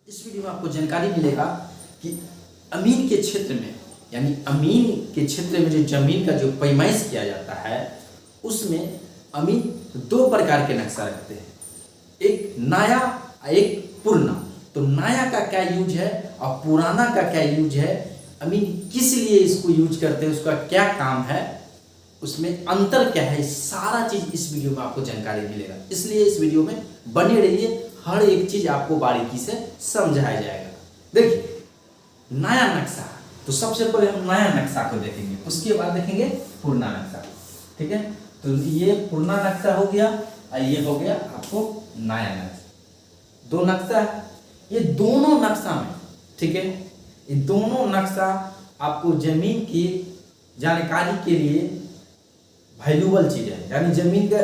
इस वीडियो में आपको जानकारी मिलेगा कि अमीन के क्षेत्र में यानी अमीन के क्षेत्र में जो जमीन का जो पैमाइश किया जाता है उसमें अमीन दो प्रकार के नक्शा रखते हैं, एक नया एक पुराना। तो नया का क्या यूज है और पुराना का क्या यूज है, अमीन किस लिए इसको यूज करते हैं, उसका क्या काम है, उसमें अंतर क्या है, सारा चीज इस वीडियो में आपको जानकारी मिलेगा। इसलिए इस वीडियो में बने रहिए, हर एक चीज आपको बारीकी से समझाया जाएगा। देखिए नया नक्शा, तो सबसे पहले हम नया नक्शा को देखेंगे, उसके बाद देखेंगे पुराना नक्शा। ठीक है, तो ये पुराना नक्शा हो गया और ये हो गया आपको नया नक्शा। दो नक्शा है, ये दोनों नक्शा में, ठीक है, ये दोनों नक्शा आपको जमीन की जानकारी के लिए वैल्यूबल चीज है। यानी जमीन का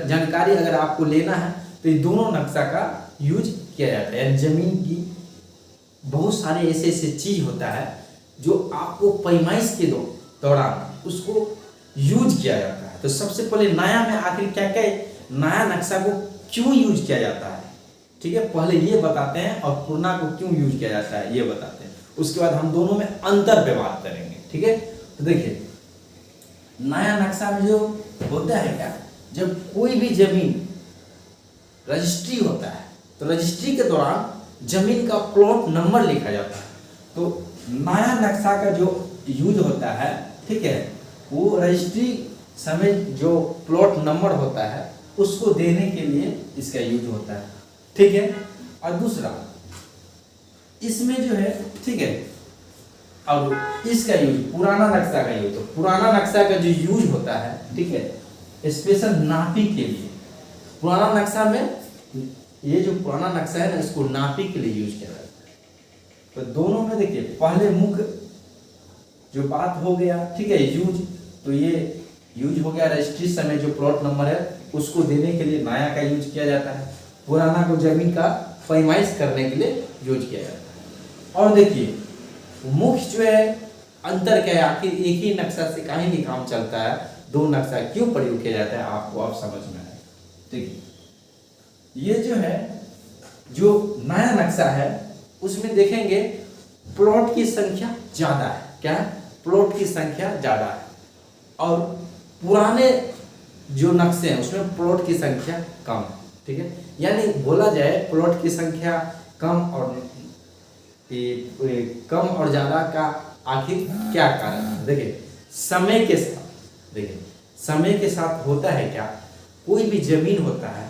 जानकारी अगर आपको लेना है तो ये दोनों नक्शा का यूज किया जाता है। यानी जमीन की बहुत सारे ऐसे ऐसे चीज होता है जो आपको पैमाइश के दौरान उसको यूज किया जाता है। तो सबसे पहले नया में आखिर क्या क्या नया नक्शा को क्यों यूज किया जाता है, ठीक है, पहले ये बताते हैं, और पुराना को क्यों यूज किया जाता है ये बताते हैं। उसके बाद हम दोनों में अंतर पे बात करेंगे। ठीक है, तो देखिए नया नक्शा में जो होता है क्या, जब कोई भी जमीन रजिस्ट्री होता है तो रजिस्ट्री के दौरान जमीन का प्लॉट नंबर लिखा जाता है। तो नया नक्शा का जो यूज होता है, ठीक है, वो रजिस्ट्री समय जो प्लॉट नंबर होता है उसको देने के लिए इसका यूज होता है। ठीक है, और दूसरा इसमें जो है, ठीक है, अब इसका यूज पुराना नक्शा का यूज, तो पुराना नक्शा का जो यूज होता है, ठीक है, स्पेशल नापी के लिए। पुराना नक्शा में ये जो पुराना नक्शा है ना, इसको नापी के लिए यूज किया जाता है। तो दोनों में देखिए पहले मुख्य जो बात हो गया, ठीक है, यूज, तो ये यूज हो गया रजिस्ट्री समय जो प्लॉट नंबर है उसको देने के लिए नया का यूज किया जाता है, पुराना को जमीन का पैमाइश करने के लिए यूज किया जाता है। और देखिए मुख्य जो है अंतर क्या है, आखिर एक ही नक्शा से कहीं भी काम चलता है, दो नक्शा क्यों प्रयोग किया जाता है आपको अब समझ में आए। देखिए ये जो है जो नया नक्शा है उसमें देखेंगे प्लॉट की संख्या ज्यादा है। क्या है, प्लॉट की संख्या ज्यादा है, और पुराने जो नक्शे हैं उसमें प्लॉट की संख्या कम है। ठीक है, यानी बोला जाए प्लॉट की संख्या कम और ज्यादा का आखिर क्या कारण है। देखिए समय के साथ, देखिए समय के साथ होता है क्या, कोई भी जमीन होता है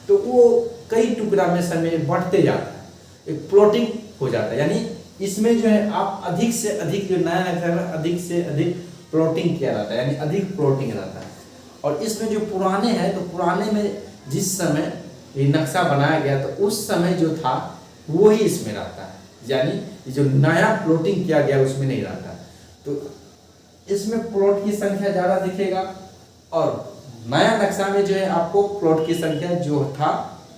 तो वो कई टुकड़ा में समय बढ़ते जाता है, एक प्लॉटिंग हो जाता है। यानी इसमें जो है आप अधिक से अधिक जो नया नक्शा में अधिक से अधिक प्लॉटिंग किया जाता है, यानी अधिक प्लॉटिंग रहता है। और इसमें जो पुराने हैं तो पुराने में जिस समय ये नक्शा बनाया गया तो उस समय जो था वो ही इसमें रहता है, यानी जो नया प्लॉटिंग किया गया उसमें नहीं रहता। तो इसमें प्लॉट की संख्या ज्यादा दिखेगा, और नया नक्शा में जो है आपको प्लॉट की संख्या जो था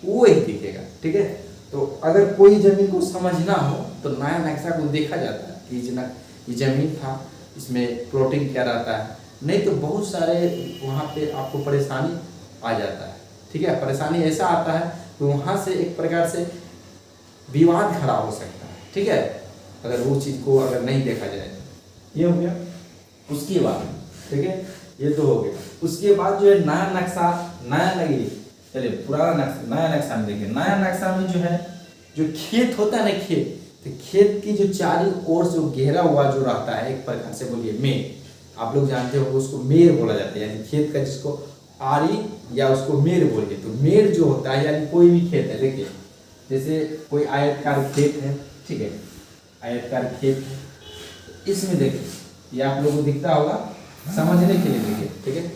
वो ही दिखेगा। ठीक है, तो अगर कोई जमीन को समझना हो तो नया नक्शा को देखा जाता है कि ये जमीन था, इसमें प्लॉटिंग क्या रहता है, नहीं तो बहुत सारे वहाँ पे आपको परेशानी आ जाता है। ठीक है, परेशानी ऐसा आता है तो वहाँ से एक प्रकार से विवाद खड़ा हो सकता है। ठीक है, अगर वो चीज़ को अगर नहीं देखा जाए तो ये हो गया। उसके बाद, ठीक है, ये तो हो गया। उसके बाद जो है नया नक्शा, नया नहीं, चलिए पुराना नक्शा, नया नक्शा में देखिए, नया नक्शा में जो है जो खेत होता है ना, खेत, तो खेत की जो चारों ओर जो घेरा हुआ जो रहता है, एक प्रकार से बोलिए मेर, आप लोग जानते हो उसको मेर बोला जाता है, यानी खेत का जिसको आरी या उसको मेर बोलिए। तो मेर जो होता है यानी कोई भी खेत है, देखिए जैसे कोई आयतकार खेत है, ठीक है, आयतकार खेत है, इसमें देखिए ये आप लोगों को दिखता होगा समझने के लिए, देखिए, ठीक है,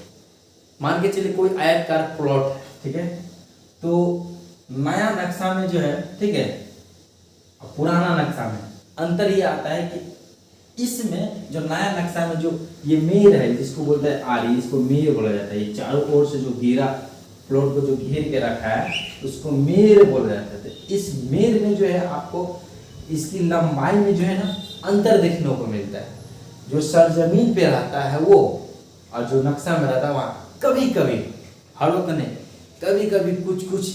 मान के चलिए कोई आयतकार प्लॉट है, ठीक है, तो नया नक्शा में जो है, ठीक है, पुराना नक्शा में अंतर ये आता है कि इसमें जो नया नक्शा में जो ये मेर है जिसको बोलते हैं आरी, इसको मेर बोला जाता है। ये चारों ओर से जो घेरा प्लॉट को जो घेर के रखा है उसको मेर बोला जाता है। तो इस मेर में जो है आपको इसकी लंबाई में जो है ना अंतर देखने को मिलता है। जो सरजमीन पे रहता है वो, और जो नक्शा में रहता है वहाँ कभी कभी, हर वक्त नहीं, कभी कभी कुछ कुछ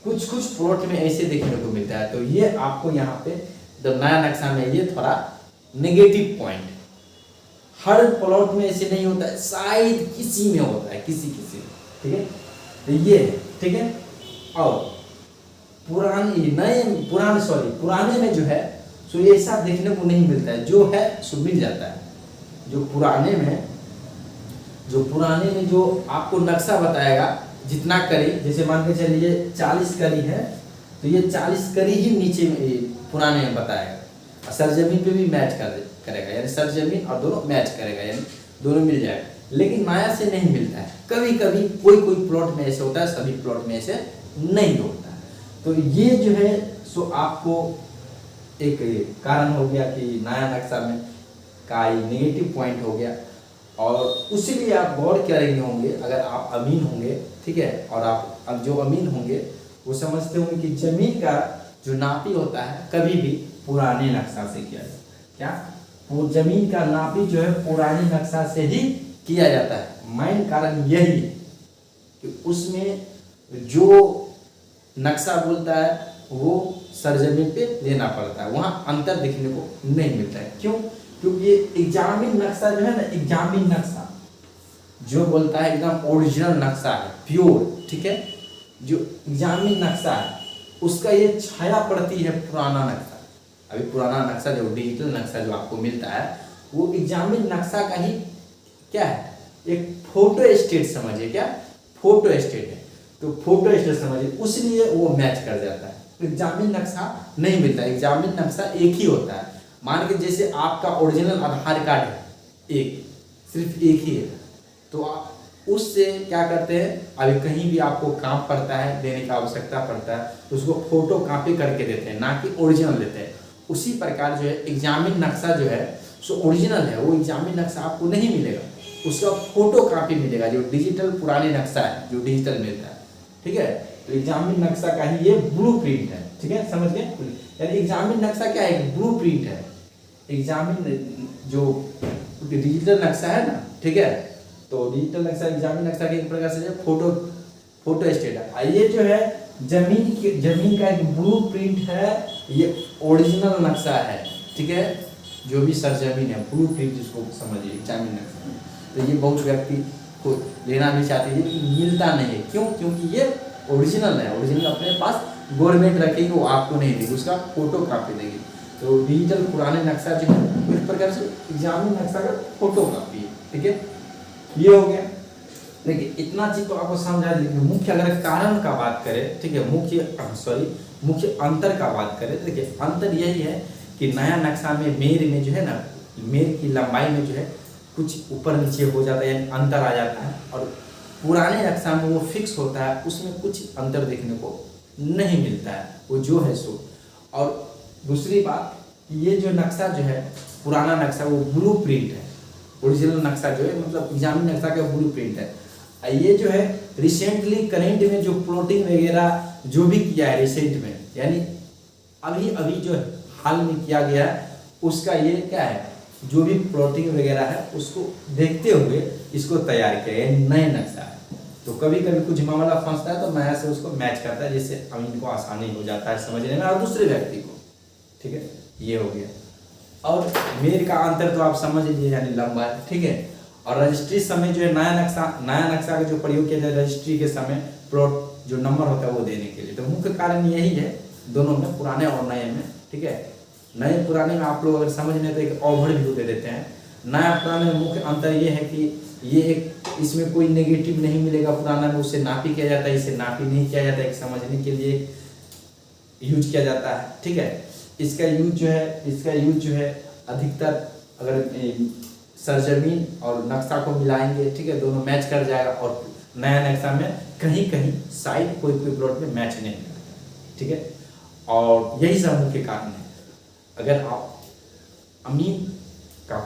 कुछ कुछ प्लॉट में ऐसे देखने को मिलता है। तो ये आपको यहाँ पे जब नया नक्शा में ये थोड़ा नेगेटिव पॉइंट, हर प्लॉट में ऐसे नहीं होता है, शायद किसी में होता है, किसी किसी में, ठीक है। तो ये है, ठीक है। और पुराने में जो है सो ऐसा देखने को नहीं मिलता है, जो है सो मिल जाता है। जो पुराने में जो आपको नक्शा बताएगा जितना करी, जैसे मान के चलिए 40 करी है तो ये 40 करी ही नीचे में पुराने में बताएगा, और सरजमीन पे भी मैच करेगा, यानी सरजमीन और दोनों मैच करेगा, यानी दोनों मिल जाएगा। लेकिन नया से नहीं मिलता है, कभी कभी कोई प्लॉट में ऐसे होता है, सभी प्लॉट में ऐसे नहीं होता है। तो ये जो है सो आपको एक कारण हो गया कि नया नक्शा में का नेगेटिव पॉइंट हो गया। और उसीलिए आप गौर करेंगे होंगे, अगर आप अमीन होंगे, ठीक है, और आप अब जो अमीन होंगे वो समझते होंगे कि जमीन का जो नापी होता है कभी भी पुराने नक्शा से किया जाता है। क्या? वो जमीन का नापी जो है पुराने नक्शा से ही किया जाता है। मेन कारण यही है कि उसमें जो नक्शा बोलता है वो सरजमीन पे लेना पड़ता है, वहाँ अंतर देखने को नहीं मिलता है। क्यों? क्योंकि ये एग्जामिन नक्शा जो है ना, एग्जामिन नक्शा जो बोलता है एकदम ओरिजिनल नक्शा है, प्योर, ठीक है। जो एग्जामिन नक्शा है उसका ये छाया पड़ती है पुराना नक्शा। अभी पुराना नक्शा जो डिजिटल नक्शा जो आपको मिलता है वो एग्जामिन नक्शा का ही क्या है, एक फोटो स्टेट समझिए, क्या फोटो स्टेट है, तो फोटो स्टेट समझिए, उसलिए वो मैच कर जाता है। एग्जामिन नक्शा नहीं मिलता, एग्जामिन नक्शा एक ही होता है। मान के जैसे आपका ओरिजिनल आधार कार्ड है, एक सिर्फ एक ही है, तो आप उससे क्या करते हैं, अभी कहीं भी आपको काम पड़ता है, देने की आवश्यकता पड़ता है, तो उसको फोटो कॉपी करके देते हैं, ना कि ओरिजिनल देते हैं। उसी प्रकार जो है एग्जामिन नक्शा जो है सो ओरिजिनल है, वो एग्जामिन नक्शा आपको नहीं मिलेगा, उसका फोटो कॉपी मिलेगा, जो डिजिटल पुराने नक्शा है जो डिजिटल मिलता है, ठीक है। तो एग्जामिन नक्शा का ही ये ब्लूप्रिंट है, ठीक है, समझ गए। यानी एग्जामिन नक्शा क्या है, ब्लूप्रिंट है। एग्जामिन जो डिजिटल नक्शा है ना, ठीक है, तो डिजिटल नक्शा एग्जामिन नक्शा के एक प्रकार से फोटो स्टेट है। ये जो है जमीन का एक ब्लूप्रिंट है, ये ओरिजिनल नक्शा है, ठीक है। जो भी सरजमीन है ब्लूप्रिंट जिसको समझिए एग्जामिन नक्शा, तो ये बहुत व्यक्ति को लेना भी चाहते हैं, मिलता नहीं है। क्यों? क्योंकि ये ओरिजिनल है, ओरिजिनल अपने पास गवर्नमेंट रखेगी, वो आपको नहीं देगी, उसका फोटो कॉपी देगी। तो डिजिटल पुराने नक्शा जो है इस प्रकार से एग्जामिन नक्शा का फोटो कॉपी है, ठीक है। ये हो गया। देखिए इतना चीज तो आपको समझा दीजिए। मुख्य अगर कारण का बात करें, ठीक है, मुख्य अंतर का बात करें, देखिए अंतर यही है कि नया नक्शा में मेर में जो है ना, मेर की लंबाई में जो है कुछ ऊपर नीचे हो जाता है, यानी अंतर आ जाता है, और पुराने नक्शा में वो फिक्स होता है, उसमें कुछ अंतर देखने को नहीं मिलता है, वो जो है सो। और दूसरी बात, ये जो नक्शा जो है पुराना नक्शा वो ब्लूप्रिंट है, ओरिजिनल नक्शा जो है मतलब एग्जामिन नक्शा का ब्लूप्रिंट है। ये जो है रिसेंटली करेंट में जो प्लॉटिंग वगैरह जो भी किया है रिसेंट में, यानी अभी जो हाल में किया गया है, उसका ये क्या है, जो भी प्लॉटिंग वगैरह है उसको देखते हुए इसको तैयार किया है, नए नक्शा है। तो कभी कभी कुछ मामला फंसता है तो नया से उसको मैच करता है, जिससे अमीन को आसानी हो जाता है समझने में और दूसरे व्यक्ति को, ठीक है। ये हो गया। और मेर का अंतर तो आप समझ लीजिए, यानी लंबा है, ठीक है। और रजिस्ट्री समय जो है नया नक्शा का जो प्रयोग किया जाए रजिस्ट्री के समय प्लॉट जो नंबर होता है वो देने के लिए। तो मुख्य कारण यही है दोनों में, पुराने और नए में, ठीक है। नए पुराने में आप लोग अगर समझ में तो एक ओवरव्यू दे देते हैं। नया पुराने में मुख्य अंतर ये है कि ये एक इसमें कोई नेगेटिव नहीं मिलेगा, पुराना में उससे नापी किया जाता है, इसे नापी नहीं किया जाता है, समझने के लिए यूज किया जाता है, ठीक है। इसका यूज जो है अधिकतर अगर सरजमीन और नक्शा को मिलाएंगे, ठीक है, दोनों मैच कर जाएगा। और नया नक्शा में कहीं कहीं साइड कोई प्लॉट में मैच नहीं करता, ठीक है। और यही सब मुख्य कारण है। अगर आप अमीन का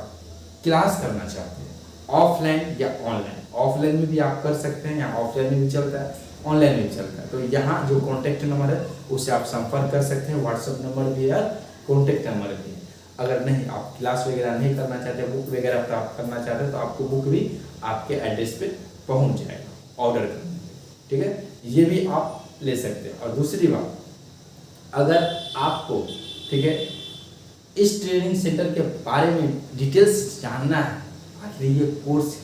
क्लास करना चाहते हैं ऑफलाइन या ऑनलाइन, ऑफलाइन में भी आप कर सकते हैं या ऑफलाइन में भी चलता है, ऑनलाइन में भी चलता है, तो यहाँ जो कॉन्टैक्ट नंबर है उससे आप संपर्क कर सकते हैं। व्हाट्सएप नंबर भी है, कॉन्टैक्ट नंबर भी है। अगर नहीं आप क्लास वगैरह नहीं करना चाहते, बुक वगैरह प्राप्त करना चाहते हैं, तो आपको बुक भी आपके एड्रेस पे पहुंच जाएगा ऑर्डर करने, ठीक है। ये भी आप ले सकते हैं। और दूसरी बात, अगर आपको ठीक है इस ट्रेनिंग सेंटर के बारे में डिटेल्स जानना है, आखिर ये कोर्स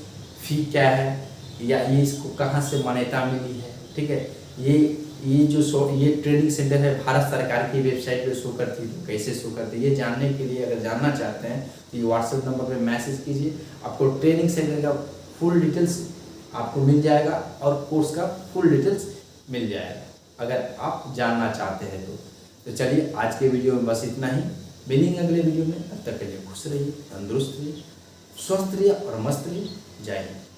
फी क्या है या ये इसको कहाँ से मान्यता मिली है, ठीक है, ये ट्रेनिंग सेंटर है भारत सरकार की वेबसाइट पे शो करती है, तो कैसे शो करती है, ये जानने के लिए अगर जानना चाहते हैं तो ये व्हाट्सएप नंबर पे मैसेज कीजिए, आपको ट्रेनिंग सेंटर का फुल डिटेल्स आपको मिल जाएगा और कोर्स का फुल डिटेल्स मिल जाएगा अगर आप जानना चाहते हैं तो चलिए आज के वीडियो में बस इतना ही। मिलेंगे अगले वीडियो में, तब तक के लिए खुश रहिए, तंदुरुस्त रहिए, स्वस्थ रहिए और मस्त रहिए। जय हिंद।